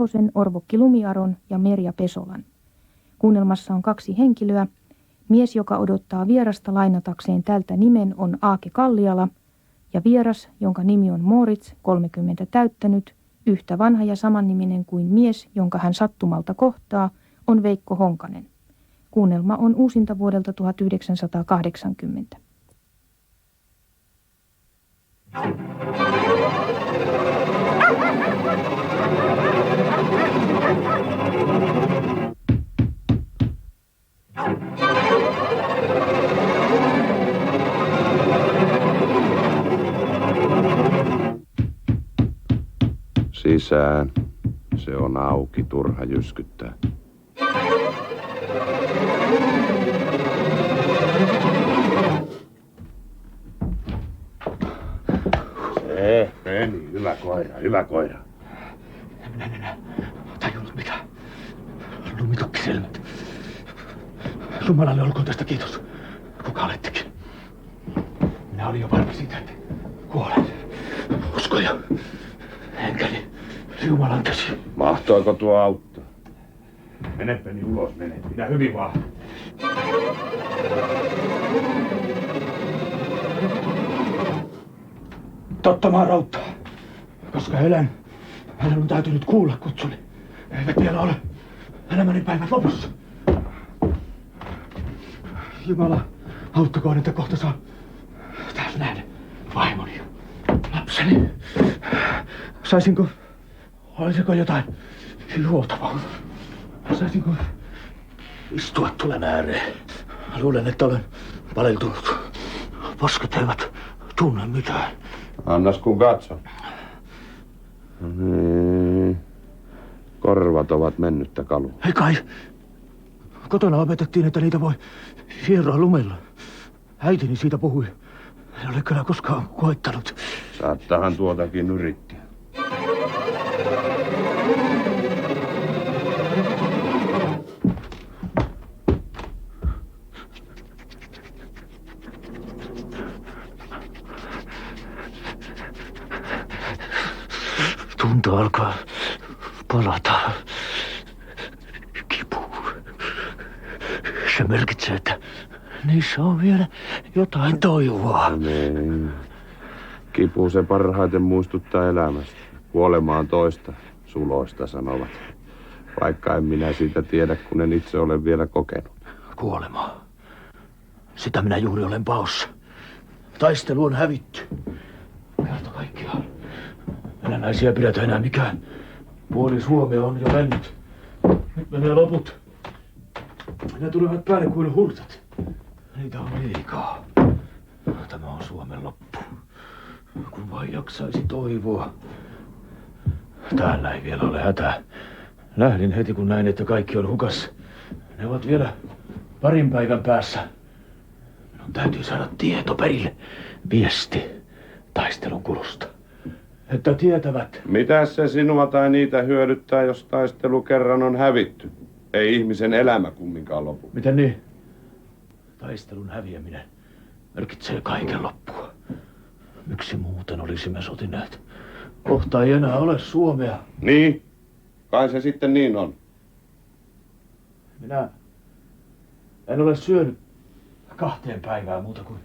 Ahosen, Orvokki Lumiaron ja Merja Pesolan. Kuunnelmassa on 2 henkilöä. Mies, joka odottaa vierasta lainatakseen tältä nimen, on Aake Kalliala, ja vieras, jonka nimi on Moritz, 30 täyttänyt, yhtä vanha ja samanniminen kuin mies, jonka hän sattumalta kohtaa, on Veikko Honkanen. Kuunnelma on uusinta vuodelta 1980. Sisään. Se on auki, turha jyskyttää. Se meni, hyvä koira, hyvä koira. Minä en enää tajunnut mitään. Lumitokkiselmät. Jumalalle olkoon tästä kiitos. Kuka olettekin? Minä olin jo varma siitä, että kuolen. Usko ja henkeni Jumalan käsi. Mahtoiko tuo auttaa? Meneppäni ulos, mene. Pidä hyvin vaan. Totta maa rauttaa. Koska hänen on täytynyt kuulla kutsuni. Eivät vielä ole elämäni päivät lopussa. Jumala, auttakoon, että kohta saa taas nähdä vaimoni ja lapseni. Olisiko jotain juotavaa? Saisinko istua tulen ääreen? Luulen, että olen paleltunut. Posket eivät tunne mitään. Annas kun katso. Korvat ovat mennyttä kalua. Ei kai. Kotona opetettiin, että niitä voi hieroa lumella. Äitini siitä puhui. En ole kyllä koskaan koettanut. Saattahan tuotakin yrittää. Tunto alkaa palata. Kipu. Se merkitsee, että niissä on vielä jotain toivoa. Niin. Kipu se parhaiten muistuttaa elämästä. Kuolema on toista, suloista sanovat. Vaikka en minä siitä tiedä, kun en itse ole vielä kokenut. Kuolema. Sitä minä juuri olen paossa. Taistelu on hävitty. Kerta kaikkiaan. Venäläisiä pidätä enää mikään. Puoli Suomea on jo mennyt. Nyt menee loput. Ne tulevat päälle kuin hurtat. Niitä on liikaa. Tämä on Suomen loppu. Kun vain jaksaisi toivoa. Täällä ei vielä ole hätää. Lähdin heti kun näin, että kaikki on hukassa. Ne ovat vielä parin päivän päässä. Minun täytyy saada tieto perille. Viesti taistelun kulusta. Että tietävät. Mitäs se sinua tai niitä hyödyttää, jos taistelu kerran on hävitty? Ei ihmisen elämä kumminkaan lopu. Miten niin? Taistelun häviäminen merkitsee kaiken loppua. Miksi muuten olisimme sotineet? Kohta ei enää ole Suomea. Niin, kai se sitten niin on. Minä en ole syönyt 2 päivää muuta kuin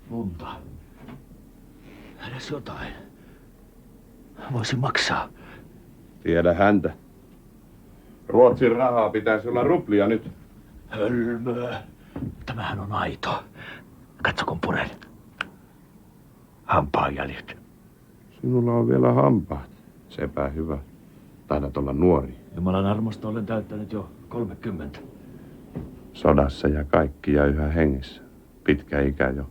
lunta. Edes jotain. Voisin maksaa. Tiedä häntä. Ruotsin rahaa pitäisi olla ruplia nyt. Hölmöä. Tämähän on aito. Katso kun puren. Hampaanjäljet. Sinulla on vielä hampaat. Sepä hyvä. Taidat olla nuori. Jumalan armosta olen täyttänyt jo 30. Sodassa ja kaikki ja yhä hengissä. Pitkä ikä jo.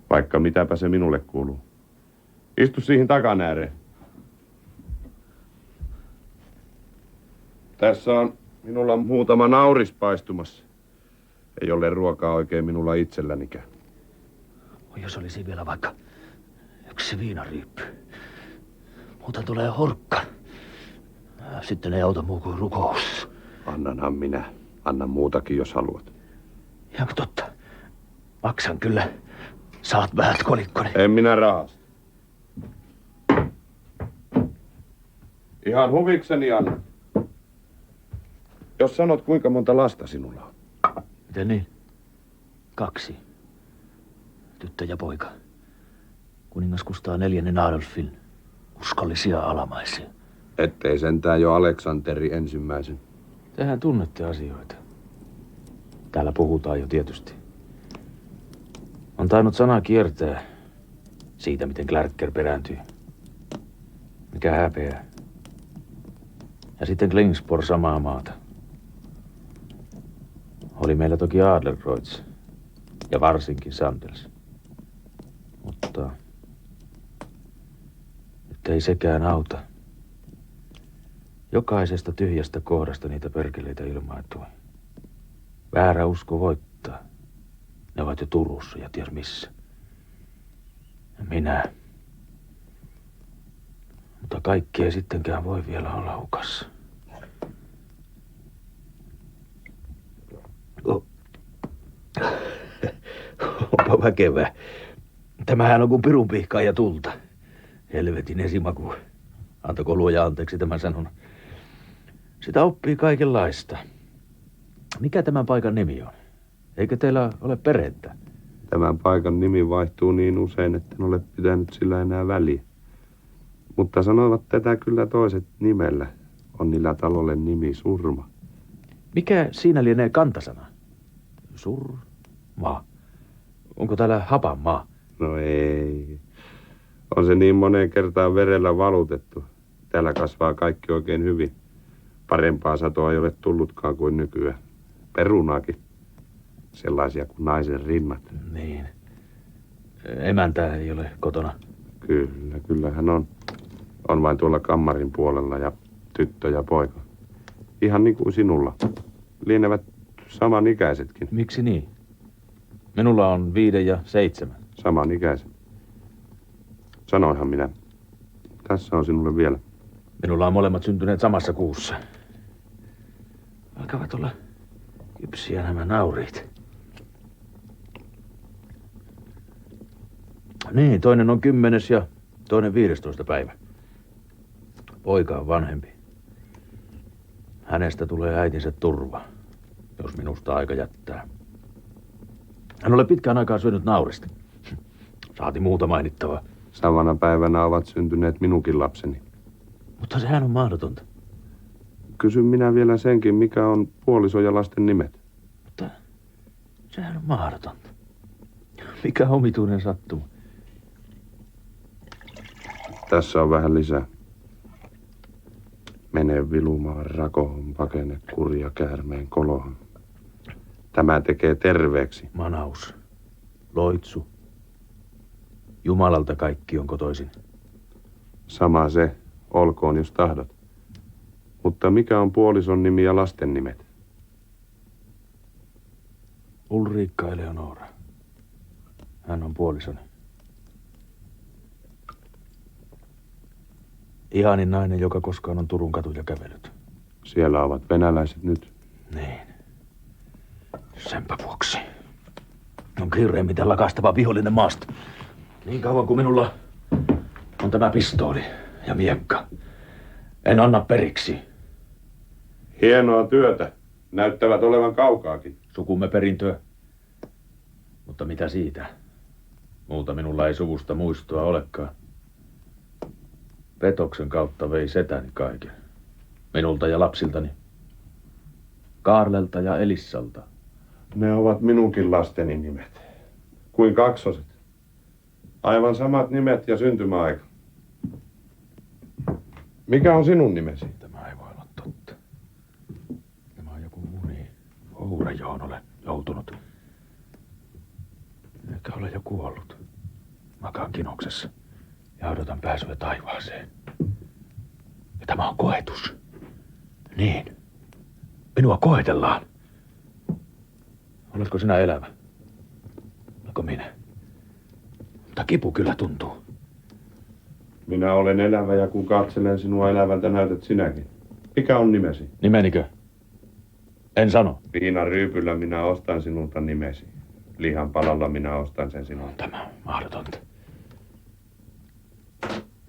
Vaikka mitäpä se minulle kuuluu. Istu siihen takan ääreen. Tässä on minulla muutama nauris paistumassa. Ei ole ruokaa oikein minulla itsellänikään. Jos olisi vielä vaikka 1 viinaryyppy. Muuten tulee horkka. Sitten ei auta muu kuin rukous. Annanhan minä. Anna muutakin, jos haluat. Ihan totta. Maksan kyllä. Saat vähät kolikkoni. En minä rahasta. Ihan huvikseni anna. Jos sanot, kuinka monta lasta sinulla on? Miten niin? 2. Tyttö ja poika. Kuningas Kustaa 4. Adolfin uskollisia alamaisia. Ettei sentään jo Aleksanteri ensimmäisen. Tehän tunnette asioita. Täällä puhutaan jo tietysti. On tainnut sana kiertää siitä, miten Klärker perääntyy. Mikä häpeää. Ja sitten Klingspor samaa maata. Oli meillä toki Adlercreutz ja varsinkin Sandels. Mutta nyt ei sekään auta. Jokaisesta tyhjästä kohdasta niitä perkeleitä ilmaantui. Väärä usko voittaa. Ne ovat jo Turussa ja ties missä. Ja minä. Mutta kaikki ei sittenkään voi vielä olla hukassa. Onpa väkevää. Tämähän on kuin pirun pihkaa ja tulta. Helvetin esimaku. Antako luoja anteeksi tämän sanon. Sitä oppii kaikenlaista. Mikä tämän paikan nimi on? Eikö teillä ole perhettä? Tämän paikan nimi vaihtuu niin usein, että en ole pitänyt sillä enää väliä. Mutta sanoivat tätä kyllä toiset nimellä. On niillä talolle nimi Surma. Mikä siinä lienee kantasana? Surma. Onko täällä Hapanmaa? No ei. On se niin moneen kertaan verellä valutettu. Täällä kasvaa kaikki oikein hyvin. Parempaa satoa ei ole tullutkaan kuin nykyään. Perunaakin. Sellaisia kuin naisen rinnat. Niin. Emäntä ei ole kotona. Kyllä hän on. On vain tuolla kammarin puolella ja tyttö ja poika. Ihan niin kuin sinulla. Lienevät samanikäisetkin. Miksi niin? Minulla on 5 ja 7. Samanikäiset. Sanoinhan minä. Tässä on sinulle vielä. Minulla on molemmat syntyneet samassa kuussa. Alkavat olla kypsiä nämä nauriit. Niin, toinen on 10. ja toinen 15. päivä. Poika on vanhempi. Hänestä tulee äitinsä turva, jos minusta aika jättää. Hän ole pitkään aikaa syönyt naurista. Saati muuta mainittavaa. Samana päivänä ovat syntyneet minunkin lapseni. Mutta sehän on mahdotonta. Kysyn minä vielä senkin, mikä on puoliso ja lasten nimet. Mutta sehän on mahdotonta. Mikä omituinen sattuma. Tässä on vähän lisää. Mene vilumaan rakoon, pakene kurja käärmeen koloon. Tämä tekee terveeksi. Manaus. Loitsu. Jumalalta kaikki on kotoisin. Sama se, olkoon jos tahdot. Mutta mikä on puolison nimi ja lasten nimet? Ulriikka Eleonora. Hän on puolisoni. Ihanin nainen, joka koskaan on Turun katuja kävellyt. Siellä ovat venäläiset nyt. Niin. Senpä vuoksi. On kiireimmiten lakastava vihollinen maasta. Niin kauan kuin minulla on tämä pistooli ja miekka. En anna periksi. Hienoa työtä. Näyttävät olevan kaukaakin. Sukumme perintöä. Mutta mitä siitä? Muuta minulla ei suvusta muistoa olekaan. Petoksen kautta vei setäni kaiken. Minulta ja lapsiltani. Kaarlelta ja Elissalta. Ne ovat minunkin lasteni nimet. Kuin kaksoset. Aivan samat nimet ja syntymäaika. Mikä on sinun nimesi? Tämä ei voi olla totta. Tämä on joku uni. Oure, johon olen joutunut. Eikä ole jo kuollut. Makaan kinoksessa ja odotan pääsyä taivaaseen. Ja tämä on koetus. Niin. Minua koetellaan. Oletko sinä elävä? Oletko minä? Mutta kipu kyllä tuntuu. Minä olen elävä ja kun katselen sinua elävältä näytät sinäkin. Mikä on nimesi? Nimenikö? En sano. Viinaryypyllä minä ostan sinulta nimesi. Lihan palalla minä ostan sen sinulta. Tämä on mahdotonta.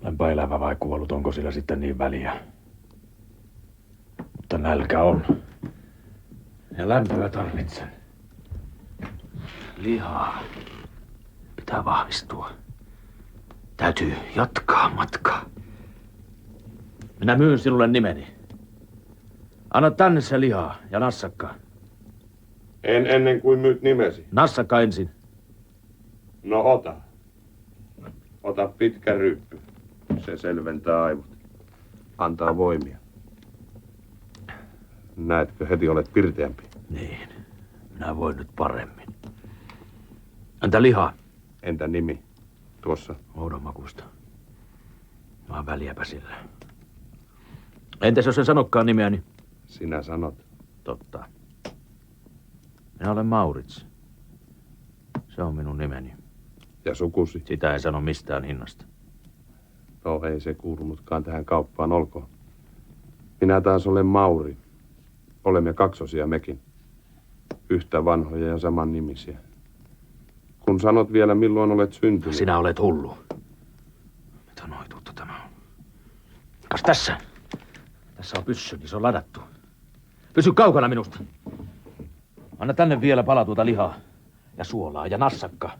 Olenpa elävä vai kuollut, onko sillä sitten niin väliä? Mutta nälkä on. Ja lämpöä tarvitsen. Lihaa. Pitää vahvistua. Täytyy jatkaa matkaa. Minä myyn sinulle nimeni. Anna tänne se lihaa ja nassakka. En ennen kuin myyt nimesi. Nassakka ensin. No ota. Ota pitkä ryyppy. Se selventää aivot. Antaa voimia. Näetkö, heti olet pirteämpi. Niin. Minä voin nyt paremmin. Entä liha? Entä nimi? Tuossa. Oudon makuista. Mä oon väliäpä sillä. Entäs jos en sanokaan nimeäni? Sinä sanot. Totta. Minä olen Maurits. Se on minun nimeni. Ja sukusi. Sitä ei sano mistään hinnasta. No ei se kuulunutkaan tähän kauppaan, olkoon. Minä taas olen Mauri. Olemme kaksosia mekin. Yhtä vanhoja ja saman nimisiä. Kun sanot vielä milloin olet syntynyt. Sinä olet hullu. Mitä noituutta tämä on? Kas tässä? Tässä on pyssy, niin se on ladattu. Pysy kaukana minusta. Anna tänne vielä pala tuota lihaa. Ja suolaa ja nassakka.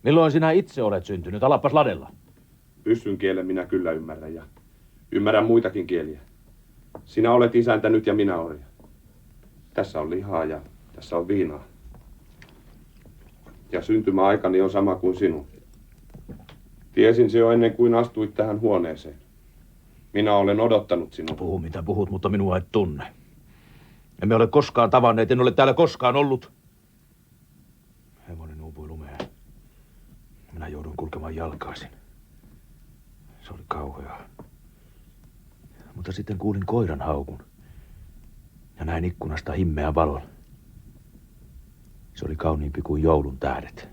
Milloin sinä itse olet syntynyt? Alapas ladella. Pyssyn kielen minä kyllä ymmärrän ja ymmärrän muitakin kieliä. Sinä olet isäntä nyt ja minä orja. Tässä on lihaa ja tässä on viinaa. Ja syntymäaikani on sama kuin sinun. Tiesin se jo ennen kuin astuit tähän huoneeseen. Minä olen odottanut sinua. Puhu mitä puhut, mutta minua et tunne. Emme ole koskaan tavanneet, en ole täällä koskaan ollut. Hevonen uupui lumeen. Minä joudun kulkemaan jalkaisin. Se oli kauheaa. Mutta sitten kuulin koiran haukun. Ja näin ikkunasta himmeän valon. Se oli kauniimpi kuin joulun tähdet.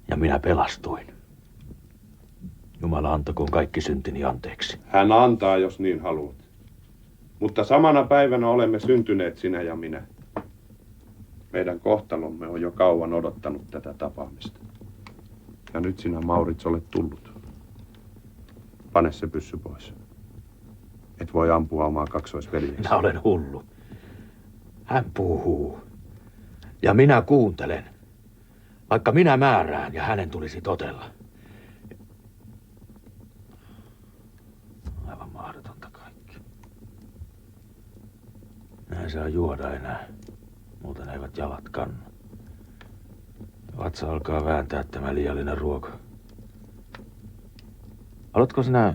Ja minä pelastuin. Jumala antakoon kaikki syntini anteeksi. Hän antaa, jos niin haluat. Mutta samana päivänä olemme syntyneet sinä ja minä. Meidän kohtalomme on jo kauan odottanut tätä tapaamista. Ja nyt sinä, Maurits, olet tullut. Pane se pyssy pois. Et voi ampua omaa kaksoisveljeäsi. Minä olen hullu. Hän puhuu. Ja minä kuuntelen. Vaikka minä määrään ja hänen tulisi totella. Aivan mahdotonta kaikki. Näin saa juoda enää. Muuten eivät jalat kanna. Vatsa alkaa vääntää tämä liiallinen ruoka. Oletko sinä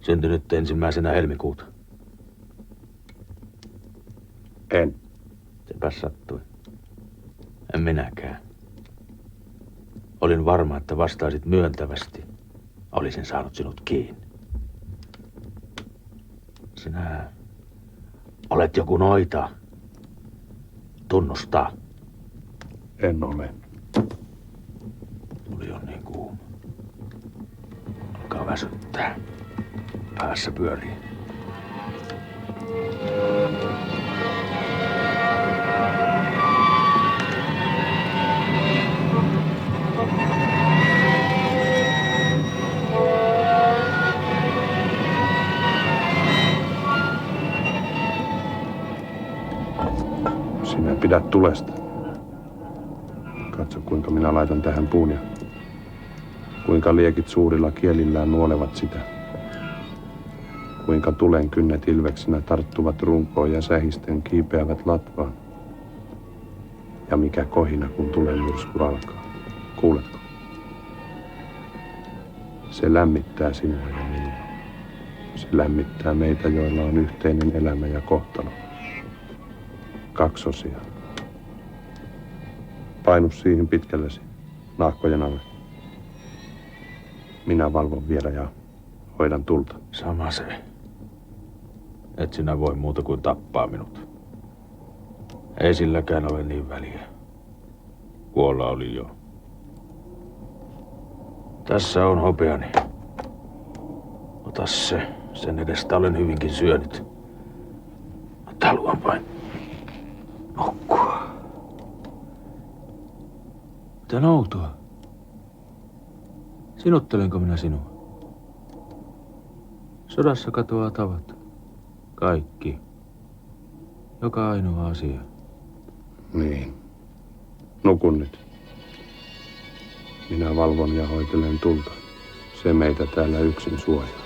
syntynyt 1. helmikuuta? En. Sepäs sattui. En minäkään. Olin varma, että vastaisit myöntävästi. Olisin saanut sinut kiinni. Sinä olet joku noita. Tunnusta. En ole. Tuli on niin kuuma. Alkaa väsyttää. Päässä pyörii. Sinä pidät tulesta. Katso, kuinka minä laitan tähän puun ja kuinka liekit suurilla kielillään nuolevat sitä. Kuinka tulen kynnet ilveksinä tarttuvat runkoon ja sähisten kiipeävät latvaan. Ja mikä kohina, kun tulen myrsky alkaa. Kuuletko? Se lämmittää sinua ja minua. Se lämmittää meitä, joilla on yhteinen elämä ja kohtalo. Kaksosia. Painu siihen pitkällesi, naakkojen alle. Minä valvon vielä ja hoidan tulta. Sama se. Et sinä voi muuta kuin tappaa minut. Ei silläkään ole niin väliä. Kuolla oli jo. Tässä on hopeani. Ota se. Sen edestä olen hyvinkin syönyt. Mutta haluan vain nukkua. Mitä outoa? Sinuttelenko minä sinua? Sodassa katoaa tavat. Kaikki. Joka ainoa asia. Niin. Nukun nyt. Minä valvon ja hoitelen tulta. Se meitä täällä yksin suojaa.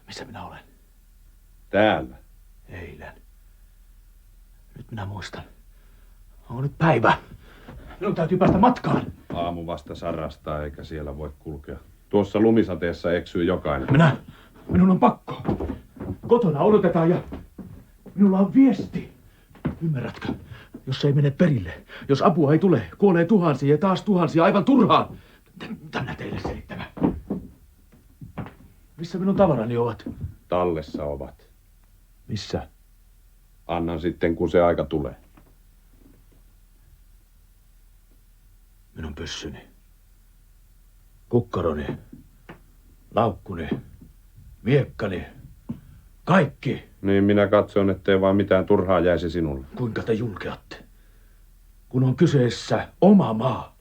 Missä minä olen? Täällä. Eilen. Nyt minä muistan. Onko nyt päivä? Minun täytyy päästä matkaan. Aamu vasta sarastaa eikä siellä voi kulkea. Tuossa lumisateessa eksyy jokainen. Minun on pakko. Kotona odotetaan ja minulla on viesti. Ymmärrätkö? Jos se ei mene perille, jos apua ei tule, kuolee tuhansia ja taas tuhansia aivan turhaan. Mitä minä teille selittämään? Missä minun tavarani ovat? Tallessa ovat. Missä? Annan sitten, kun se aika tulee. Minun pyssyni. Kukkaroni. Laukkuni. Miekkani. Kaikki. Niin minä katson, ettei vaan mitään turhaa jäisi sinulle. Kuinka te julkeatte? Kun on kyseessä oma maa.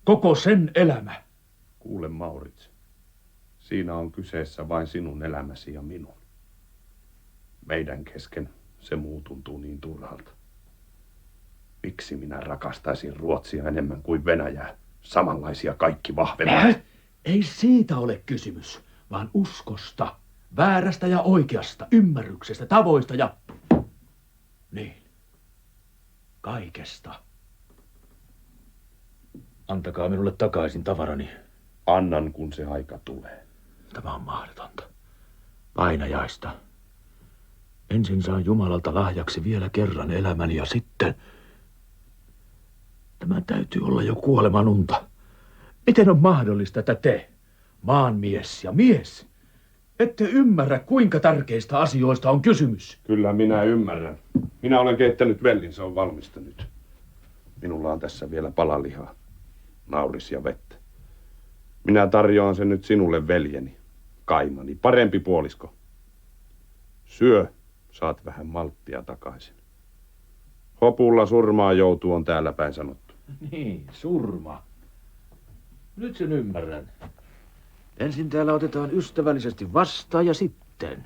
Koko sen elämä. Kuule, Maurits. Siinä on kyseessä vain sinun elämäsi ja minun. Meidän kesken se muu tuntuu niin turhalta. Miksi minä rakastaisin Ruotsia enemmän kuin Venäjää? Samanlaisia kaikki vahvemmat. Ei siitä ole kysymys, vaan uskosta, väärästä ja oikeasta, ymmärryksestä, tavoista ja... Niin, kaikesta. Antakaa minulle takaisin tavarani. Annan, kun se aika tulee. Tämä on mahdotonta. Painajaista. Ensin saan Jumalalta lahjaksi vielä kerran elämäni ja sitten... Tämä täytyy olla jo kuoleman unta. Miten on mahdollista, että te, maanmies ja mies, ette ymmärrä, kuinka tärkeistä asioista on kysymys? Kyllä minä ymmärrän. Minä olen keittänyt vellin, se on valmista nyt. Minulla on tässä vielä palalihaa, nauris ja vettä. Minä tarjoan sen nyt sinulle, veljeni, kaimani, parempi puolisko. Syö, saat vähän malttia takaisin. Hopulla surmaa joutuu, on täällä päin sanottu. Niin, surma. Nyt sen ymmärrän. Ensin täällä otetaan ystävällisesti vastaan ja sitten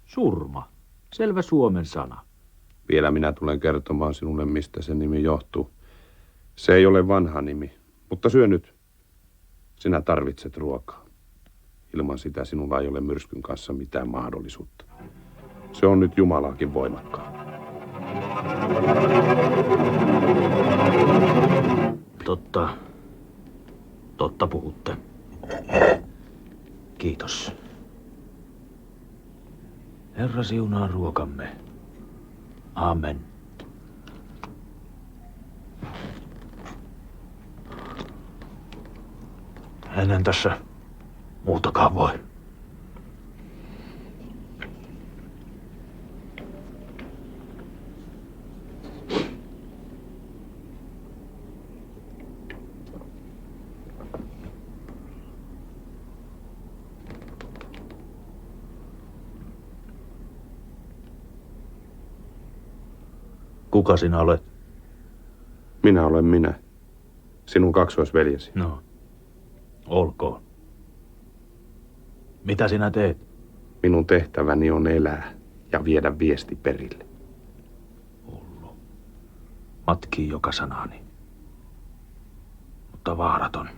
surma. Selvä suomen sana. Vielä minä tulen kertomaan sinulle, mistä se nimi johtuu. Se ei ole vanha nimi, mutta syö nyt. Sinä tarvitset ruokaa. Ilman sitä sinulla ei ole myrskyn kanssa mitään mahdollisuutta. Se on nyt Jumalaakin voimakkaan. Totta puhutte. Kiitos. Herra siunaa ruokamme. Amen. En tässä muutakaan voi. Kuka sinä olet? Minä olen minä. Sinun kaksoisveljesi. No, olkoon. Mitä sinä teet? Minun tehtäväni on elää ja viedä viesti perille. Hullu. Matkii joka sanani. Mutta vaaraton.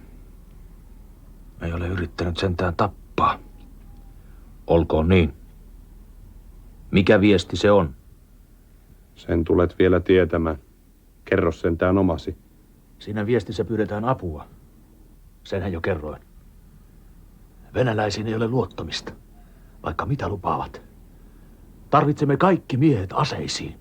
Ei ole yrittänyt sentään tappaa. Olkoon niin. Mikä viesti se on? Sen tulet vielä tietämään. Kerro sentään omasi. Siinä viestissä pyydetään apua. Senhän jo kerroin. Venäläisiin ei ole luottamista, vaikka mitä lupaavat. Tarvitsemme kaikki miehet aseisiin.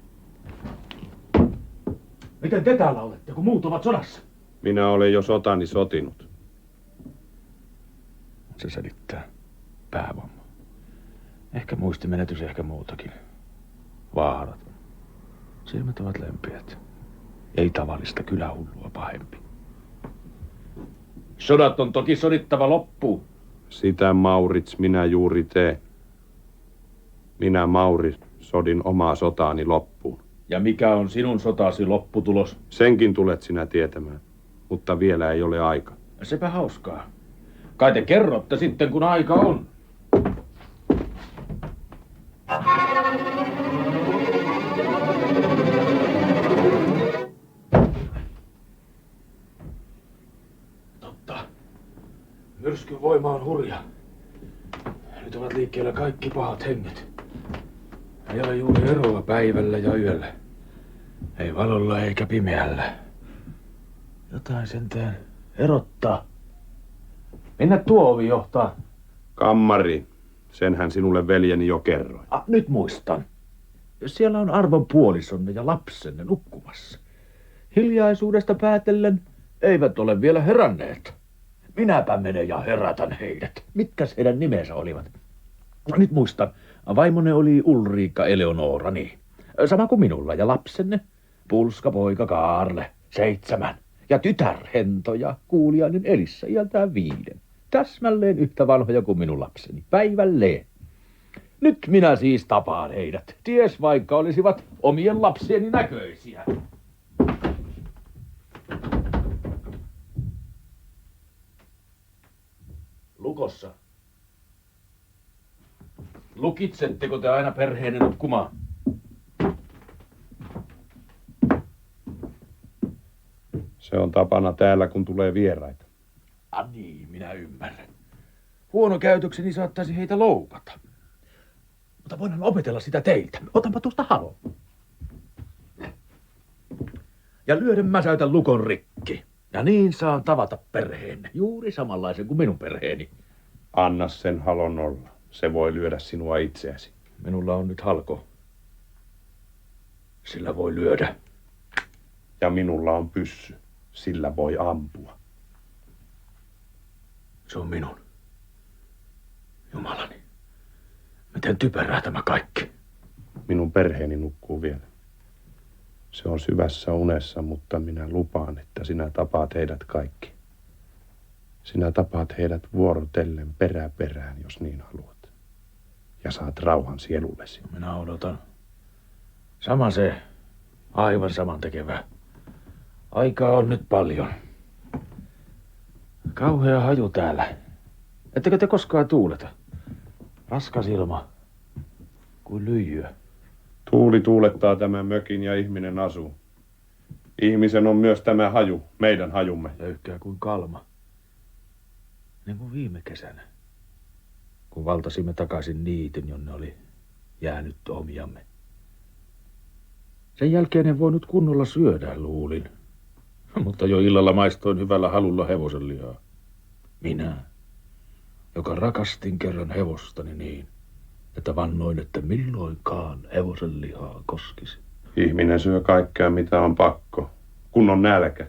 Miten te täällä olette, kun muut ovat sodassa? Minä olen jo sotani sotinut. Se selittää. Päävamma. Ehkä muistimenetys, ehkä muutakin. Vaarat. Silmät ovat lempeät. Ei tavallista kylähullua pahempi. Sodat on toki sodittava loppuun. Sitä, Maurits, minä juuri teen. Minä, Maurits, sodin omaa sotaani loppuun. Ja mikä on sinun sotasi lopputulos? Senkin tulet sinä tietämään, mutta vielä ei ole aika. Sepä hauskaa. Kai te kerrotte sitten, kun aika on. Totta. Myrskyn voima on hurja. Nyt ovat liikkeellä kaikki pahat henget. Ei ole juuri eroa päivällä ja yöllä. Ei valolla eikä pimeällä. Jotain sentään erottaa. Minne tuo ovi johtaa? Kammari. Senhän sinulle veljeni jo kerroin. Nyt muistan. Siellä on arvon puolisonne ja lapsenne nukkumassa. Hiljaisuudesta päätellen eivät ole vielä heränneet. Minäpä menen ja herätän heidät. Mitkäs heidän nimensä olivat? Nyt muistan. Vaimone oli Ulriikka Eleonora, niin. Sama kuin minulla ja lapsenne. Pulska poika Kaarle, 7. Ja tytär Hento ja Kuuliainen Elissa iältään 5. Täsmälleen yhtä vanhoja kuin minun lapseni. Päivälleen. Nyt minä siis tapaan heidät. Ties vaikka olisivat omien lapsieni näköisiä. Lukossa. Lukitsetteko te aina perheenne nukkumaan? Se on tapana täällä, kun tulee vieraita. Niin, minä ymmärrän. Huono käytökseni saattaisi heitä loukata. Mutta voidaan opetella sitä teiltä. Otanpa tuosta halon. Ja lyöden mäsäytän lukon rikki. Ja niin saan tavata perheenne. Juuri samanlaisen kuin minun perheeni. Anna sen halon olla. Se voi lyödä sinua itseäsi. Minulla on nyt halko. Sillä voi lyödä. Ja minulla on pyssy. Sillä voi ampua. Se on minun. Jumalani. Miten typerää tämä kaikki. Minun perheeni nukkuu vielä. Se on syvässä unessa, mutta minä lupaan, että sinä tapaat heidät kaikki. Sinä tapaat heidät vuorotellen perä perään, jos niin haluat. Ja saat rauhan sielullesi. Minä odotan. Sama se. Aivan saman tekevää. Aikaa on nyt paljon. Kauhea haju täällä. Ettekö te koskaan tuuleta? Raskas ilma. Kuin lyijyä. Tuuli tuulettaa tämän mökin ja ihminen asuu. Ihmisen on myös tämä haju, meidän hajumme. Löykkää kuin kalma. Niin kuin viime kesänä. Kun valtasimme takaisin niityn, jonne oli jäänyt omiamme. Sen jälkeen en voinut kunnolla syödä, luulin. Mutta jo illalla maistoin hyvällä halulla hevosenlihaa. Minä, joka rakastin kerran hevostani niin, että vannoin, että milloinkaan hevosenlihaa koskisi. Ihminen syö kaikkea, mitä on pakko, kun on nälkä.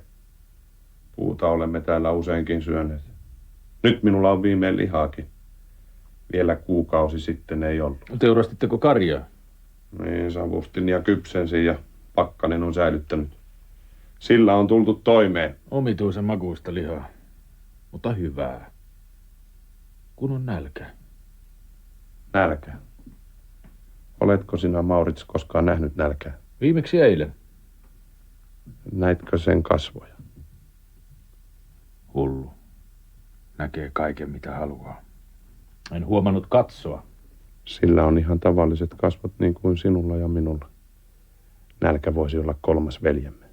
Puuta olemme täällä useinkin syöneet. Nyt minulla on viimein lihaakin. Vielä kuukausi sitten ei ollut. Teurastitteko karjaa? Niin, savustin ja kypsensin ja Pakkanen on säilyttänyt. Sillä on tultu toimeen. Omituisen makuista lihaa, mutta hyvää. Kun on nälkä. Nälkä. Oletko sinä, Maurits, koskaan nähnyt nälkää? Viimeksi eilen. Näitkö sen kasvoja? Hullu. Näkee kaiken, mitä haluaa. En huomannut katsoa. Sillä on ihan tavalliset kasvot niin kuin sinulla ja minulla. Nälkä voisi olla 3. veljemme.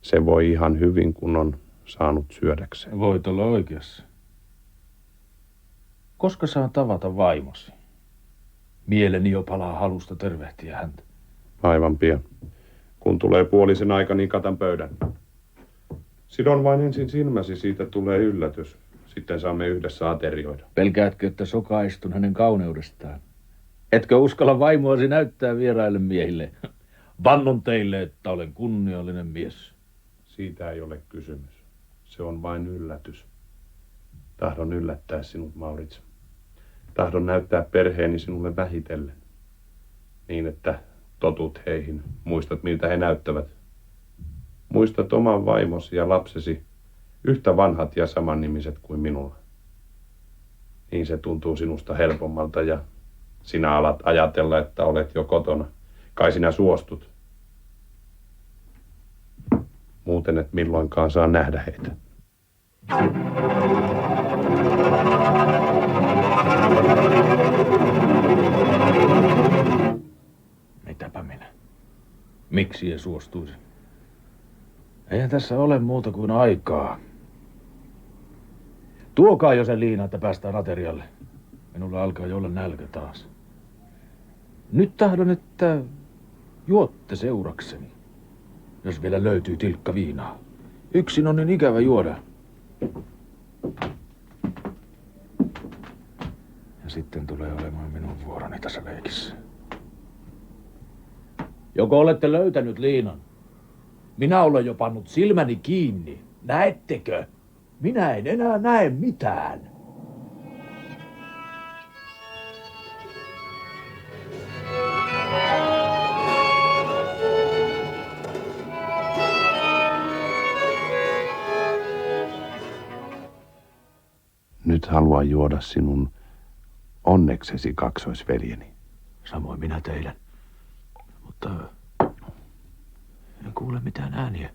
Se voi ihan hyvin, kun on saanut syödäkseen. Voit olla oikeassa. Koska saan tavata vaimosi? Mieleni jo palaa halusta tervehtiä häntä. Aivan pian. Kun tulee puolisen aika, niin katan pöydän. Sidon vain ensin silmäsi, siitä tulee yllätys. Sitten saamme yhdessä aterioida. Pelkäätkö, että sokaistun hänen kauneudestaan? Etkö uskalla vaimoasi näyttää vieraille miehille? Vannon teille, että olen kunniallinen mies. Siitä ei ole kysymys. Se on vain yllätys. Tahdon yllättää sinut, Maurits. Tahdon näyttää perheeni sinulle vähitellen. Niin, että totut heihin. Muistat, miltä he näyttävät. Muistat oman vaimosi ja lapsesi yhtä vanhat ja samannimiset kuin minulla. Niin se tuntuu sinusta helpommalta ja sinä alat ajatella, että olet jo kotona. Kai sinä suostut. Muuten et milloinkaan saa nähdä heitä. Mitäpä minä? Miksi ei suostuisi? Eihän tässä ole muuta kuin aikaa. Tuokaa jo se liina, että päästään aterialle. Minulla alkaa jo olla nälkä taas. Nyt tahdon, että juotte seurakseni, jos vielä löytyy tilkka viinaa. Yksin on niin ikävä juoda. Ja sitten tulee olemaan minun vuoroni tässä leikissä. Joko olette löytänyt liinan? Minä olen jo pannut silmäni kiinni. Näettekö? Minä en enää näe mitään. Nyt haluan juoda sinun onneksesi, kaksoisveljeni. Samoin minä teidän. Mutta en kuule mitään ääniä.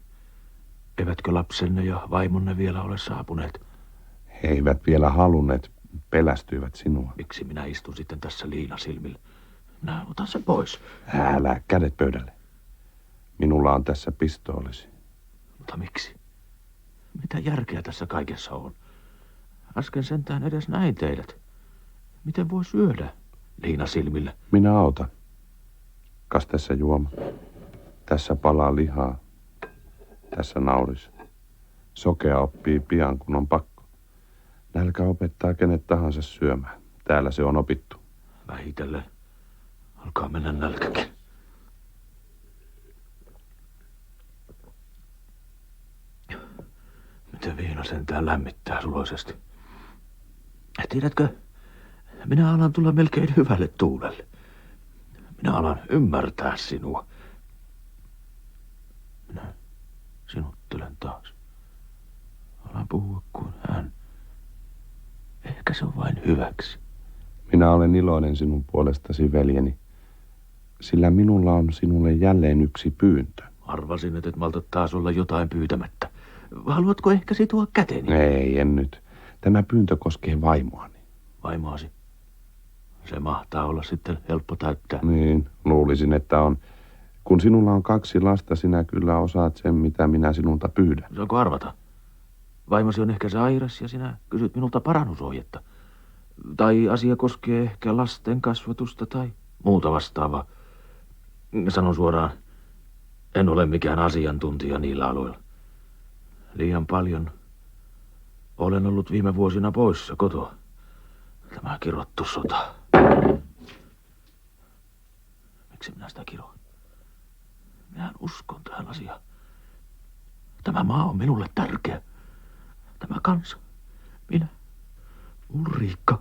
Eivätkö lapsenne ja vaimonne vielä ole saapuneet? He eivät vielä halunneet, pelästyivät sinua. Miksi minä istun sitten tässä liinasilmillä? Minä otan sen pois. Älä, kädet pöydälle. Minulla on tässä pistoolisi. Mutta miksi? Mitä järkeä tässä kaikessa on? Äsken sentään edes näin teidät. Miten voi syödä liinasilmillä? Minä autan. Kas tässä juoma. Tässä palaa lihaa. Tässä nauris. Sokea oppii pian, kun on pakko. Nälkä opettaa kenet tahansa syömään. Täällä se on opittu. Vähitellen alkaa mennä nälkäkin. Miten viina sentään lämmittää suloisesti. Tiedätkö, minä alan tulla melkein hyvälle tuulelle. Minä alan ymmärtää sinua. Minä sinuttelen taas. Alan puhua kuin hän. Ehkä se on vain hyväksi. Minä olen iloinen sinun puolestasi, veljeni, sillä minulla on sinulle jälleen yksi pyyntö. Arvasin, että et malta taas olla jotain pyytämättä. Haluatko ehkä sitoa käteni? Ei, en nyt. Tämä pyyntö koskee vaimoani. Vaimoasi? Se mahtaa olla sitten helppo täyttää. Niin, luulisin, että on. Kun sinulla on 2 lasta, sinä kyllä osaat sen, mitä minä sinulta pyydän. Saanko arvata? Vaimosi on ehkä sairas ja sinä kysyt minulta parannusohjetta. Tai asia koskee ehkä lasten kasvatusta tai muuta vastaavaa. Sanon suoraan, en ole mikään asiantuntija niillä aloilla. Liian paljon olen ollut viime vuosina poissa kotoa. Tämä kirottu sota. Miksi minä sitä kiroan? Minähän uskon tähän asiaan. Tämä maa on minulle tärkeä. Tämä kansa. Minä. Ulriikka.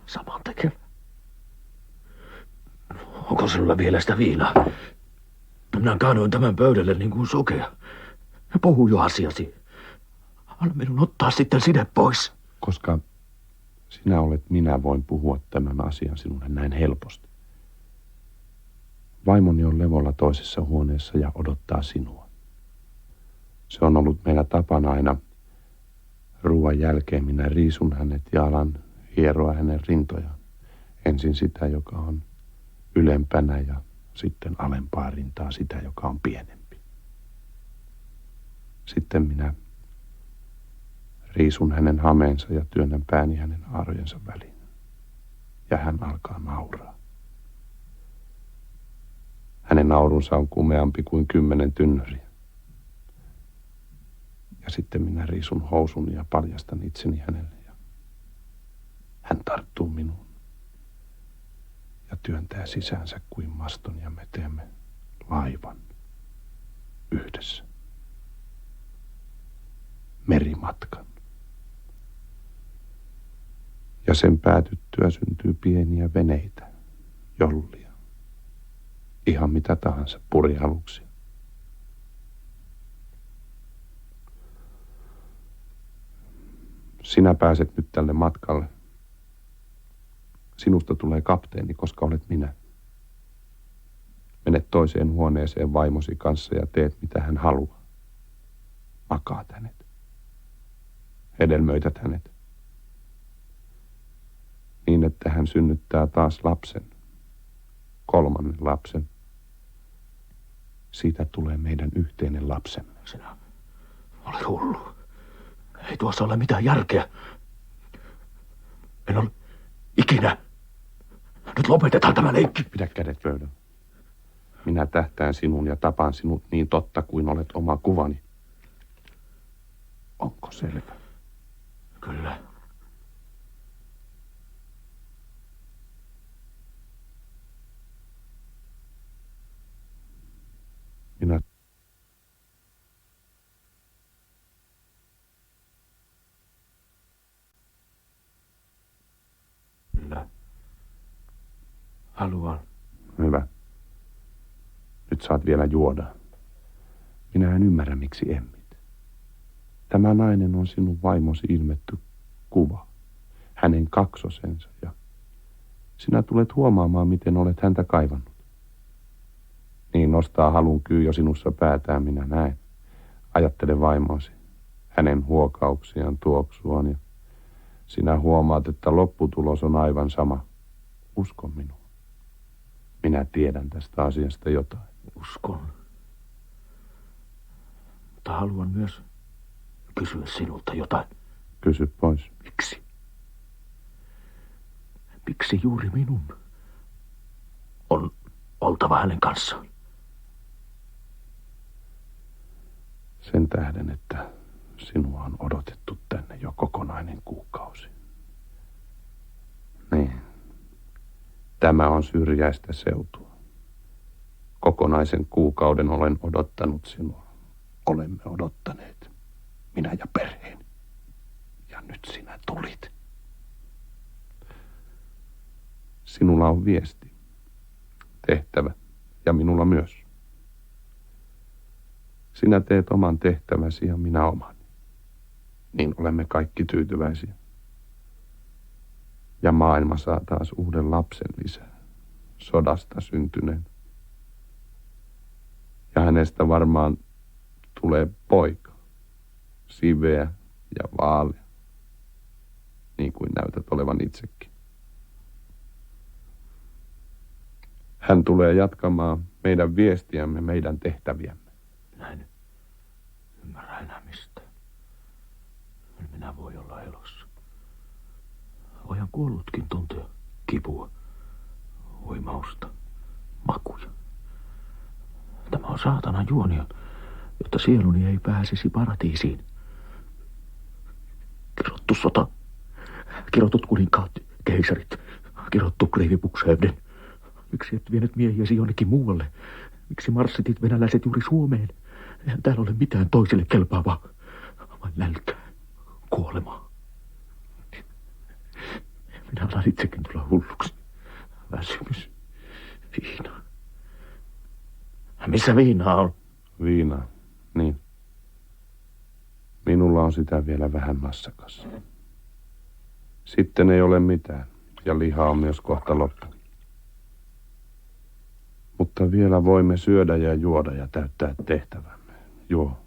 Samantekevä. Onko sinulla vielä sitä viinaa? Minä kaadoin tämän pöydälle niin kuin sokea. Puhu jo asiasi. Anna minun ottaa sitten side pois. Koska sinä olet minä, voin puhua tämän asian sinulle näin helposti. Vaimoni on levolla toisessa huoneessa ja odottaa sinua. Se on ollut meillä tapana aina. Ruoan jälkeen minä riisun hänet ja alan hieroa hänen rintojaan. Ensin sitä, joka on ylempänä ja sitten alempaa rintaa sitä, joka on pienempi. Sitten minä riisun hänen hameensa ja työnnän pääni hänen aarojensa väliin. Ja hän alkaa nauraa. Hänen naurunsa on kumeampi kuin 10 tynnyriä. Ja sitten minä riisun housun ja paljastan itseni hänelle. Ja hän tarttuu minuun ja työntää sisäänsä kuin maston ja me teemme laivan yhdessä. Merimatkan. Ja sen päätyttyä syntyy pieniä veneitä, jollia, ihan mitä tahansa purialuksia. Sinä pääset nyt tälle matkalle. Sinusta tulee kapteeni, koska olet minä. Menet toiseen huoneeseen vaimosi kanssa ja teet mitä hän haluaa. Makaat hänet. Hedelmöität hänet. Niin, että hän synnyttää taas lapsen. 3. lapsen. Siitä tulee meidän yhteinen lapsemme. Sinä olet hullu. Ei tuossa ole mitään järkeä. En ole ikinä. Nyt lopetetaan tämä leikki. Pidä kädet pöydällä. Minä tähtään sinun ja tapan sinut niin totta kuin olet oma kuvani. Onko selvä? Kyllä. Minä Kyllä. Haluan. Hyvä. Nyt saat vielä juoda. Minä en ymmärrä, miksi emmit. Tämä nainen on sinun vaimosi ilmetty kuva. Hänen kaksosensa ja sinä tulet huomaamaan, miten olet häntä kaivannut. Niin nostaa halun kyy jo sinussa päätään, minä näen. Ajattele vaimosi, hänen huokauksiaan, tuoksuaan ja sinä huomaat, että lopputulos on aivan sama. Usko minuun. Minä tiedän tästä asiasta jotain. Uskon. Mutta haluan myös kysyä sinulta jotain. Kysy pois. Miksi? Miksi juuri minun on oltava hänen kanssaan? Sen tähden, että sinua on odotettu tänne jo kokonainen kuukausi. Niin. Tämä on syrjäistä seutua. Kokonaisen kuukauden olen odottanut sinua. Olemme odottaneet. Minä ja perheeni. Ja nyt sinä tulit. Sinulla on viesti. Tehtävä. Ja minulla myös. Sinä teet oman tehtäväsi ja minä oman. Niin olemme kaikki tyytyväisiä. Ja maailma saa taas uuden lapsen lisää. Sodasta syntyneen. Ja hänestä varmaan tulee poika. Siveä ja vaalea. Niin kuin näytät olevan itsekin. Hän tulee jatkamaan meidän viestiämme, meidän tehtäviämme. Minä en ymmärrä enää mistään. En minä voi olla elossa. Voihan kuollutkin tuntea kipua, voimausta, makuja. Tämä on saatanan juonia, jotta sieluni ei pääsisi paratiisiin. Kirottu sota, kirotut kuninkaat, keisarit, kirottu kreivi Buxhövden. Miksi et vienyt miehiäsi jonnekin muualle? Miksi marssitit venäläiset juuri Suomeen? Eihän täällä ole mitään toiselle kelpaavaa, vain nälkää, kuolemaa. Minä alan itsekin tulla hulluksi. Väsymys, viina. Missä viinaa on? Viinaa, niin. Minulla on sitä vielä vähän massakassa. Sitten ei ole mitään, ja liha on myös kohta loppu. Mutta vielä voimme syödä ja juoda ja täyttää tehtävämme. Juo.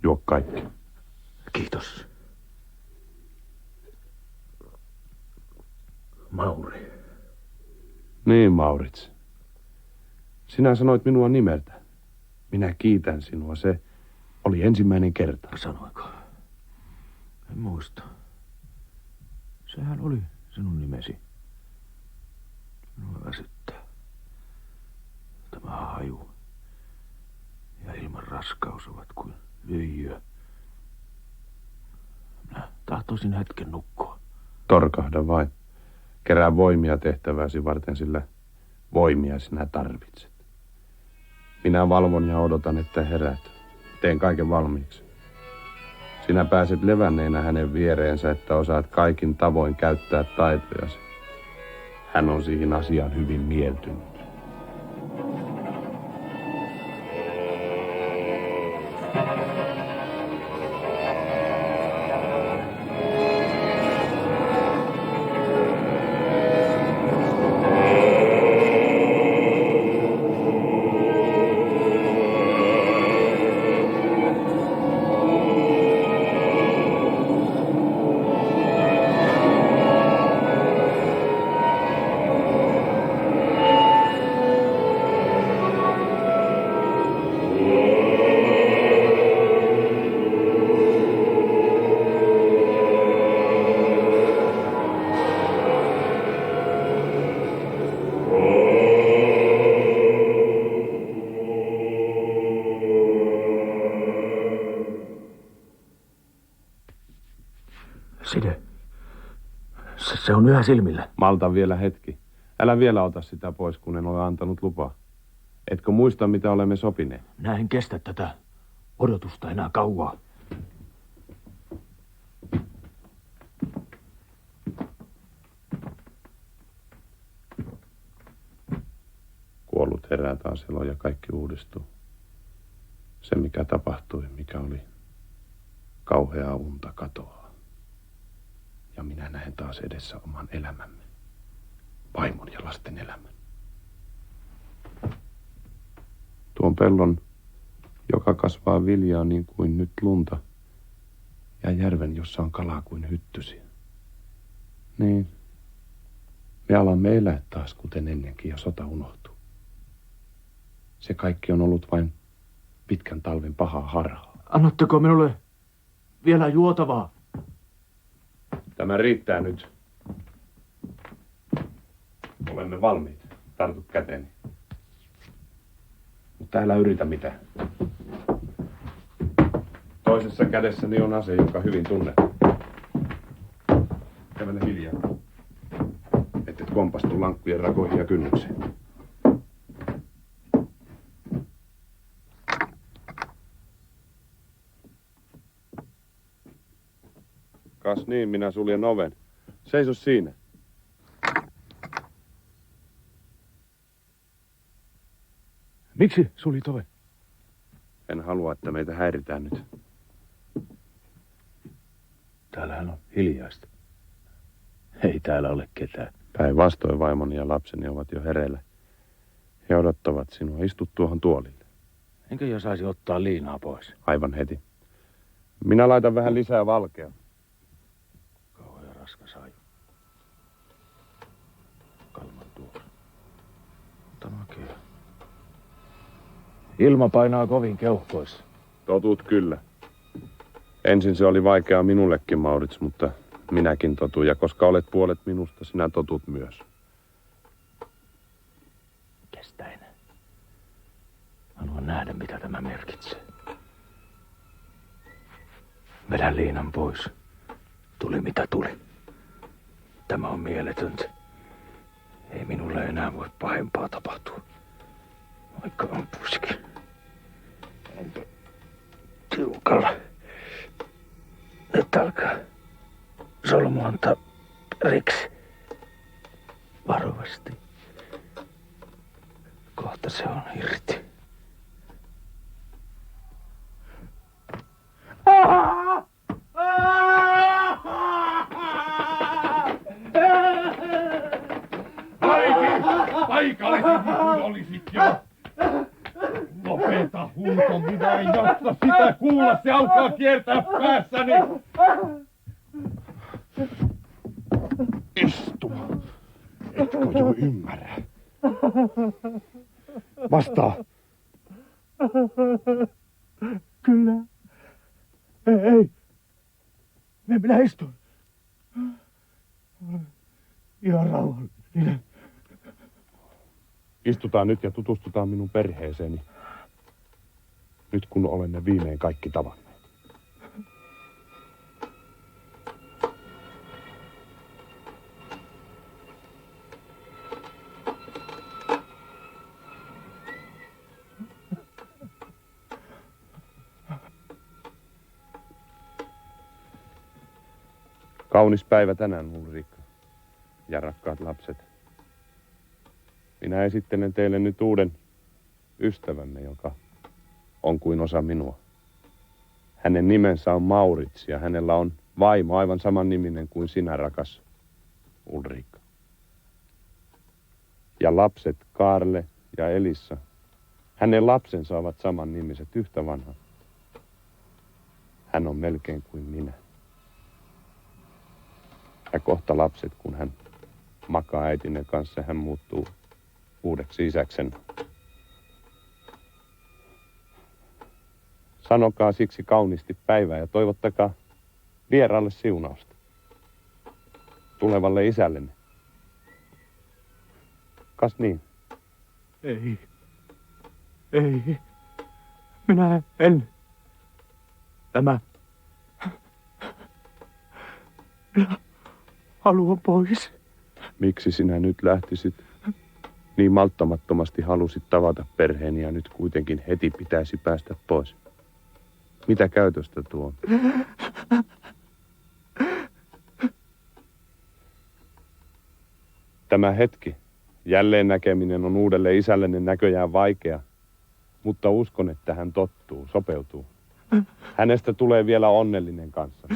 Juo kaikki. Kiitos. Mauri. Niin, Maurits. Sinä sanoit minua nimeltä. Minä kiitän sinua. Se oli ensimmäinen kerta. Sanoiko? En muista. Sehän oli sinun nimesi. Minua väsyttää. haju ja ilman raskaus ovat kuin lyijyä. Minä tahtoisin hetken nukkua. Torkahda vain. Kerää voimia tehtäväsi varten, sillä voimia sinä tarvitset. Minä valvon ja odotan, että herät. Teen kaiken valmiiksi. Sinä pääset levänneenä hänen viereensä, että osaat kaikin tavoin käyttää taitojasi. Hän on siihen asiaan hyvin mieltynyt. Side. Se on yhä silmillä. Malta vielä hetki. Älä vielä ota sitä pois, kun en ole antanut lupaa. Etkö muista, mitä olemme sopineet? Minä en kestä tätä odotusta enää kauaa. Kuollut herää taas eloon ja kaikki uudistuu. Se, mikä tapahtui, mikä oli kauheaa unta, katoaa. Ja minä näen taas edessä oman elämämme. Vaimon ja lasten elämän. Tuon pellon, joka kasvaa viljaa niin kuin nyt lunta. Ja järven, jossa on kalaa kuin hyttysiä. Niin. Me alamme elää taas kuten ennenkin ja sota unohtuu. Se kaikki on ollut vain pitkän talven pahaa harhaa. Annatteko minulle vielä juotavaa? Tämä riittää nyt. Olemme valmiit. Tartu käteeni. Mutta älä yritä mitään. Toisessa kädessäni on ase, joka hyvin tunnet. Kävele hiljaa. Et kompastu lankkujen rakoihin ja kynnykseen. Kas niin, minä suljen oven. Seiso siinä. Miksi sulit oven? En halua, että meitä häiritään nyt. Täällähän on hiljaista. Ei täällä ole ketään. Päinvastoin vaimoni ja lapseni ovat jo hereillä. He odottavat sinua. Istut tuohon tuolille. Enkö jo saisi ottaa liinaa pois? Aivan heti. Minä laitan vähän lisää valkea. Kauhean raskas haju. Kalman tuossa. Mutta makea. Ilma painaa kovin keuhkoissa. Totut kyllä. Ensin se oli vaikeaa minullekin, Maurits, mutta minäkin totuin. Ja koska olet puolet minusta, sinä totut myös. Kestä enää. Haluan nähdä, mitä tämä merkitsee. Vedän liinan pois. Tuli mitä tuli. Tämä on mieletöntä. Ei minulle enää voi pahempaa tapahtua. Vaikka ampuisikin. Onpa tiukalla. Nyt alkaa solmu antaa periksi. Varovasti. Kohta se on irti. Paikallisesti kuin olisit jo. Lopeta huuto, minä en jaksa sitä kuulla, se alkaa kiertää päässäni. Istu. Etkö jo ymmärrä? Vastaa. Kyllä. Ei. Minä istun. Ihan rauhallinen. Istutaan nyt ja tutustutaan minun perheeseeni. Nyt kun olen ne viimein kaikki tavanneet. Kaunis päivä tänään, Ulrika ja rakkaat lapset. Minä esittelen teille nyt uuden ystävämme, joka on kuin osa minua. Hänen nimensä on Maurits ja hänellä on vaimo aivan saman niminen kuin sinä, rakas Ulrika. Ja lapset Kaarle ja Elissa. Hänen lapsensa ovat saman nimiset, yhtä vanha. Hän on melkein kuin minä. Ja kohta lapset, kun hän makaa äitinen kanssa, hän muuttuu uudeksi isäksen. Sanokaa siksi kauniisti päivää ja toivottakaa vieraalle siunausta. Tulevalle isällenne. Kas niin? Ei. Minä en. Minä haluan pois. Miksi sinä nyt lähtisit? Niin malttamattomasti halusit tavata perheeni ja nyt kuitenkin heti pitäisi päästä pois. Mitä käytöstä tuo on? Tämä hetki, jälleen näkeminen on uudelle isällenne näköjään vaikea, mutta uskon, että hän tottuu, sopeutuu. Hänestä tulee vielä onnellinen kanssa.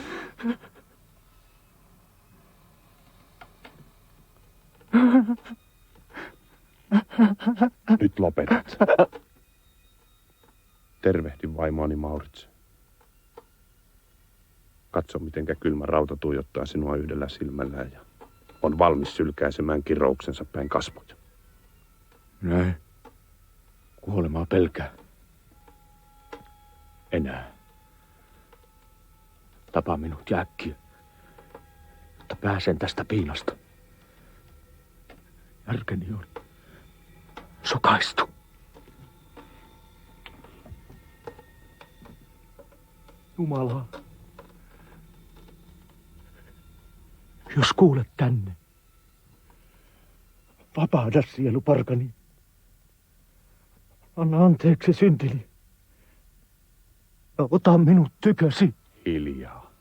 Nyt lopetat. Tervehdin vaimoani Maurits. Katso, mitenkä kylmä rauta tuijottaa sinua yhdellä silmällään ja on valmis sylkäisemään kirouksensa päin kasvoja. Näin. Kuolemaa pelkää. Enää. Tapa minut äkkiä, jotta pääsen tästä piinasta. Järkeni on sokaistu. Jumala, jos kuulet tänne, vapauda sielu parkani. Anna anteeksi syntini ja ota minut tykösi. Hiljaa.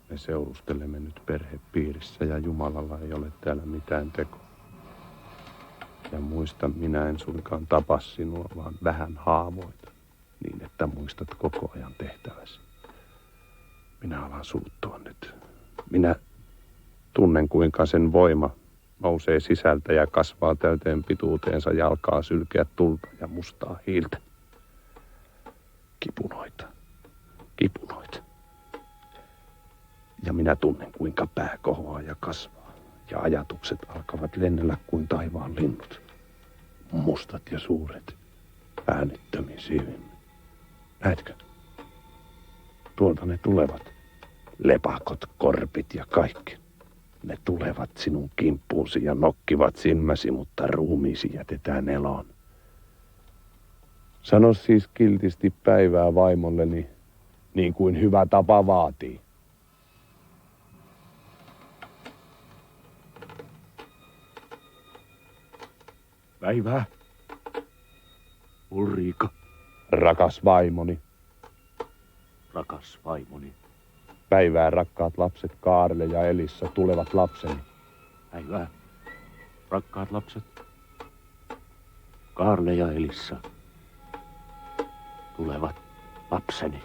Me seurustelemme nyt perhepiirissä ja Jumalalla ei ole täällä mitään tekoa. Ja muista, minä en suinkaan tapa sinua, vaan vähän haavoita, niin että muistat koko ajan tehtäväsi. Minä alan suuttua nyt. Minä tunnen, kuinka sen voima nousee sisältä ja kasvaa täyteen pituuteensa ja alkaa sylkeä tulta ja mustaa hiiltä. Kipunoita. Ja minä tunnen, kuinka pää kohoaa ja kasvaa. Ja ajatukset alkavat lennellä kuin taivaan linnut. Mustat ja suuret, äänettömin siivin. Näetkö? Tuolta ne tulevat. Lepakot, korpit ja kaikki. Ne tulevat sinun kimppuusi ja nokkivat silmäsi, mutta ruumiisi jätetään eloon. Sano siis kiltisti päivää vaimolleni, niin kuin hyvä tapa vaatii. Päivää. Ulrika. Rakas vaimoni. Rakas vaimoni. Päivää, rakkaat lapset Kaarle ja Elissa, tulevat lapseni. Päivää. Rakkaat lapset. Kaarle ja Elissa. Tulevat lapseni.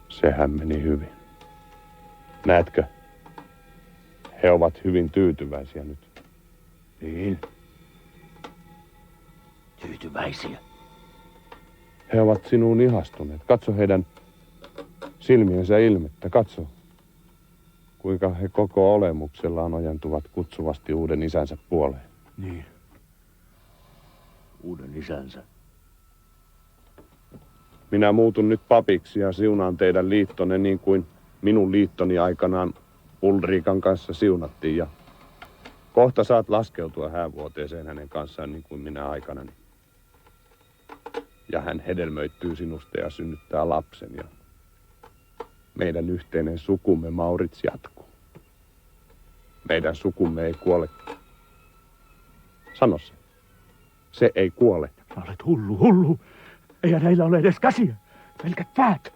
Sehän meni hyvin. Näetkö? He ovat hyvin tyytyväisiä nyt. Niin. Tyytyväisiä. He ovat sinuun ihastuneet. Katso heidän silmiensä ilmettä. Katso, kuinka he koko olemuksellaan ojentuvat kutsuvasti uuden isänsä puoleen. Niin. Uuden isänsä. Minä muutun nyt papiksi ja siunaan teidän liittonne niin kuin minun liittoni aikanaan Ulrikan kanssa siunattiin. Ja Kohta saat laskeutua häävuoteeseen hänen kanssaan niin kuin minä aikanani. Ja hän hedelmöittyy sinusta ja synnyttää lapsen ja meidän yhteinen sukumme Maurits jatkuu. Meidän sukumme ei kuole. Sano se. Se ei kuole. Sä olet hullu. Eihän heillä ole edes käsiä. Pelkät päät.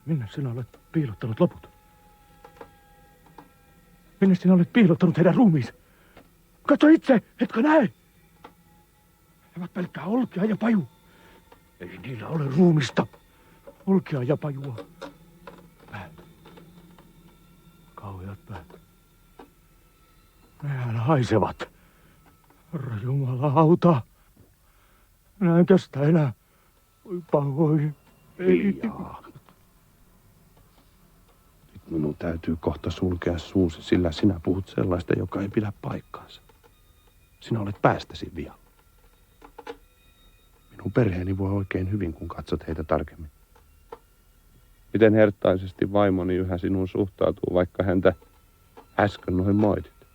Minne sinä olet piilottanut loput? Minne sinä olet piilottanut heidän ruumiinsa? Katso itse, etkö näe? He ovat pelkkää olkea ja paju. Ei niillä ole ruumista. Olkea ja pajua. Päät. Kauheat päät. Nehän haisevat. Herra Jumala, auta. Minä en kestä enää. Oi pahoin. Hiljaa. Nyt minun täytyy kohta sulkea suusi, sillä sinä puhut sellaista, joka ei pidä paikkaansa. Sinä olet päästäsi vialla. Minun perheeni voi oikein hyvin, kun katsot heitä tarkemmin. Miten herttaisesti vaimoni yhä sinun suhtautuu, vaikka häntä äsken noin moitit.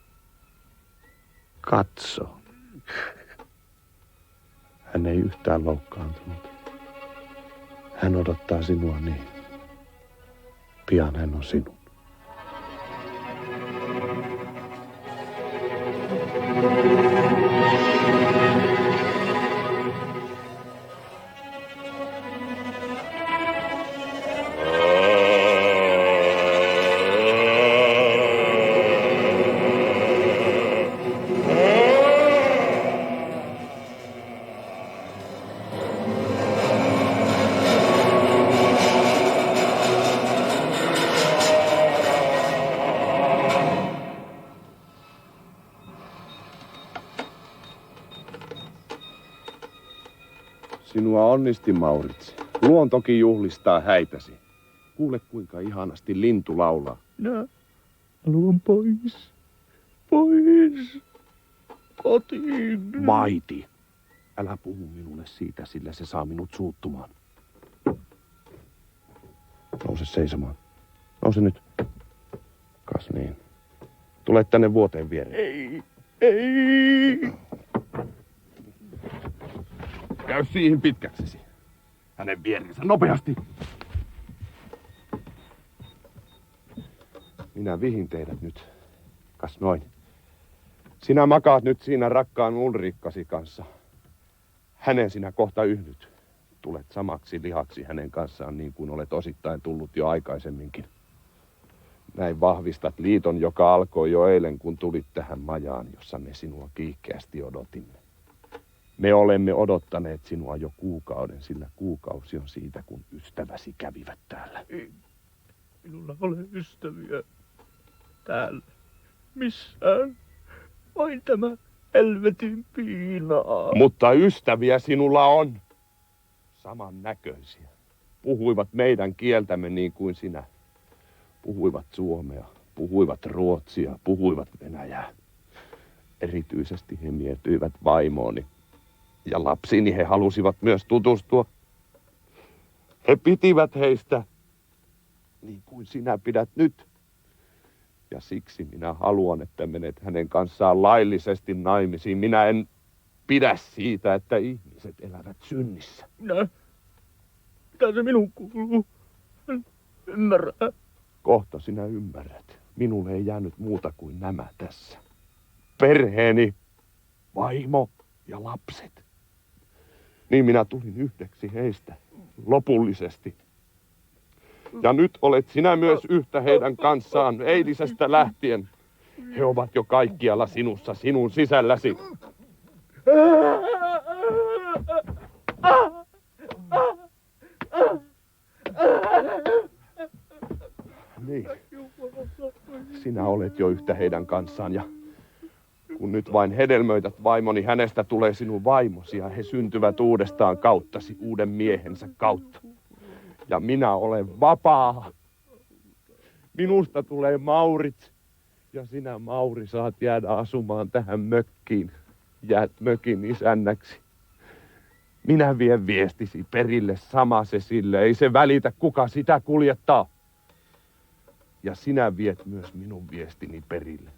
Katso. Hän ei yhtään loukkaantunut. Hän odottaa sinua niin. Pian hän on sinun. Sinua onnisti, Maurits. Luontokin juhlistaa häitäsi. Kuule, kuinka ihanasti lintu laulaa. Minä haluan pois. Pois. Kotiin. Vaiti. Älä puhu minulle siitä, sillä se saa minut suuttumaan. Nouse seisomaan. Nouse nyt. Kas niin. Tule tänne vuoteen viereen. Ei. Käy siihen pitkäksesi. Hänen vierensä nopeasti. Minä vihin teidät nyt. Kas noin. Sinä makaat nyt siinä rakkaan Ulrikkasi kanssa. Hänen sinä kohta yhdyt. Tulet samaksi lihaksi hänen kanssaan niin kuin olet osittain tullut jo aikaisemminkin. Näin vahvistat liiton, joka alkoi jo eilen, kun tulit tähän majaan, jossa me sinua kiihkeästi odotimme. Me olemme odottaneet sinua jo kuukauden, sillä kuukausi on siitä, kun ystäväsi kävivät täällä. Ei minulla ole ystäviä täällä. Missään. Vain tämä helvetin piinaa. Mutta ystäviä sinulla on. Saman näköisiä. Puhuivat meidän kieltämme niin kuin sinä. Puhuivat suomea, puhuivat ruotsia, puhuivat venäjää. Erityisesti he miettyivät vaimooni. Ja lapsiini he halusivat myös tutustua. He pitivät heistä niin kuin sinä pidät nyt. Ja siksi minä haluan, että menet hänen kanssaan laillisesti naimisiin. Minä en pidä siitä, että ihmiset elävät synnissä. Mitä se minun kuuluu? En ymmärrä. Kohta sinä ymmärrät. Minulle ei jäänyt muuta kuin nämä tässä. Perheeni, vaimo ja lapset. Niin minä tulin yhdeksi heistä, lopullisesti. Ja nyt olet sinä myös yhtä heidän kanssaan eilisestä lähtien. He ovat jo kaikkialla sinussa, sinun sisälläsi. Niin. Sinä olet jo yhtä heidän kanssaan ja kun nyt vain hedelmöität vaimoni, hänestä tulee sinun vaimosi ja he syntyvät uudestaan kauttasi, uuden miehensä kautta. Ja minä olen vapaa. Minusta tulee Maurits ja sinä, Mauri, saat jäädä asumaan tähän mökkiin. Jäät mökin isännäksi. Minä vien viestisi perille, sama se sille, ei se välitä kuka sitä kuljettaa. Ja sinä viet myös minun viestini perille.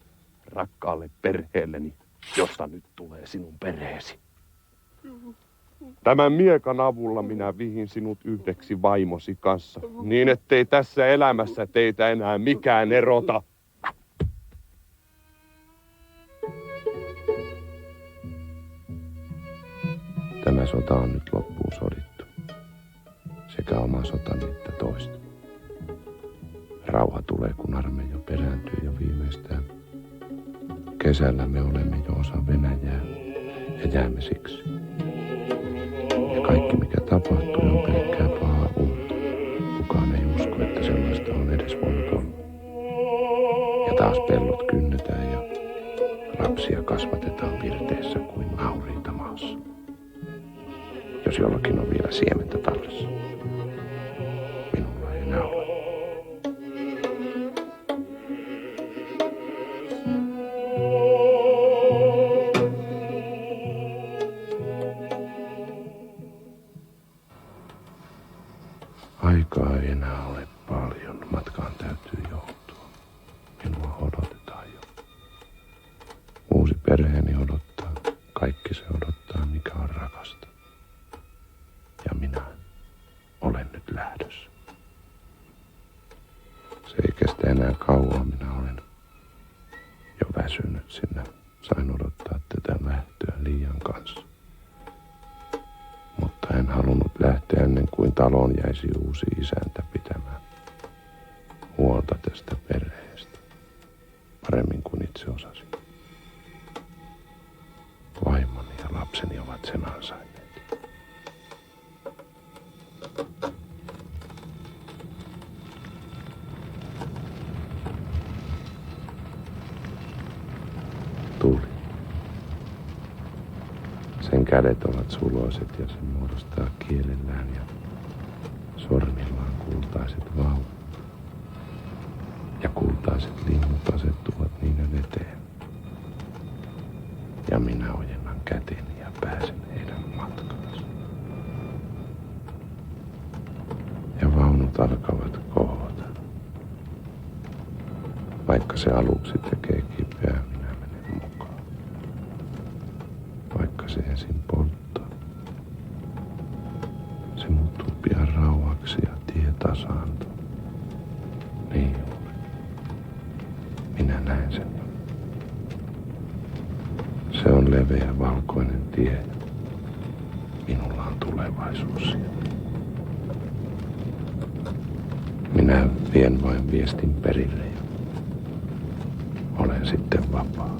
rakkaalle perheelleni, josta nyt tulee sinun perheesi. Tämän miekan avulla minä vihin sinut yhdeksi vaimosi kanssa, niin ettei tässä elämässä teitä enää mikään erota. Tämä sota on nyt loppuun sodittu. Sekä oma sotani että toista. Rauha tulee, kun armeija perääntyy jo viimeistään. Kesällä me olemme jo osa Venäjää ja jäämme siksi. Ja kaikki mikä tapahtui on pelkkää pahaa unta. Kukaan ei usko, että sellaista on edes voinut olla. Ja taas pellot kynnetään ja lapsia kasvatetaan virteessä kuin nauriita maassa. Jos jollakin on vielä siementä tallessa. Minulla ei enää ole. Aikaa ei enää ole paljon. Matkaan täytyy joutua. Minua odotetaan jo. Uusi perheeni odottaa. Kaikki se odottaa, mikä on rakasta. Ja minä olen nyt lähdössä. Se ei kestä enää kauan. Minä olen jo väsynyt sinne. Sain odottaa tätä lähtöä liian kanssa. Mutta en halunnut lähteä ennen kuin taloon jäisi uusi isäntä pitämään huolta tästä perheestä. Paremmin kuin itse osasin. Vaimoni ja lapseni ovat sen ansainneet. Tuli. Sen kädet ovat suloiset ja se muodostaa kielellään ja sormillaan kultaiset vaunut. Ja kultaiset linnut asettuvat niiden eteen. Ja minä ojennan käteni ja pääsen heidän matkaansa. Ja vaunut alkavat kohota. Vaikka se aluksi tekee kipeää, minä menen mukaan. Vaikka se ensin polttaa. Se muuttuu pian rauhaksi ja tie tasaantuu. Niin juuri. Minä näen sen jo. Se on leveä valkoinen tie. Minulla on tulevaisuus siellä. Minä vien vain viestin perille ja olen sitten vapaa.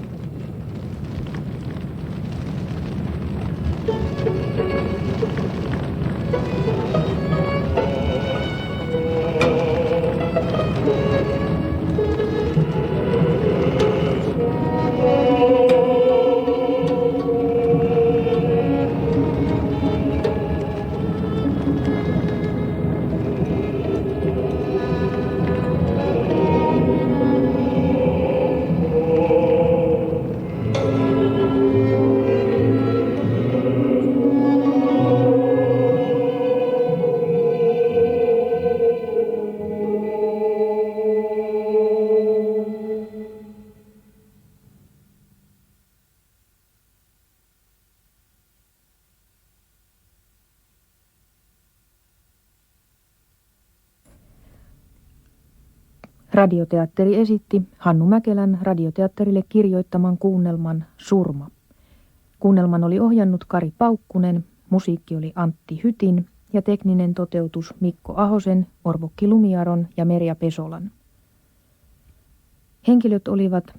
Radioteatteri esitti Hannu Mäkelän radioteatterille kirjoittaman kuunnelman Surma. Kuunnelman oli ohjannut Kari Paukkunen, musiikki oli Antti Hytin ja tekninen toteutus Mikko Ahosen, Orvokki Lumiaron ja Merja Pesolan. Henkilöt olivat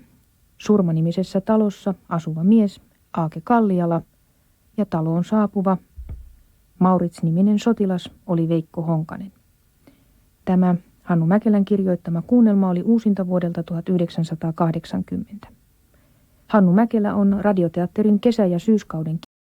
Surma-nimisessä talossa asuva mies Aake Kalliala ja taloon saapuva Maurits-niminen sotilas oli Veikko Honkanen. Tämä Hannu Mäkelän kirjoittama kuunnelma oli uusinta vuodelta 1980. Hannu Mäkelä on radioteatterin kesä- ja syyskauden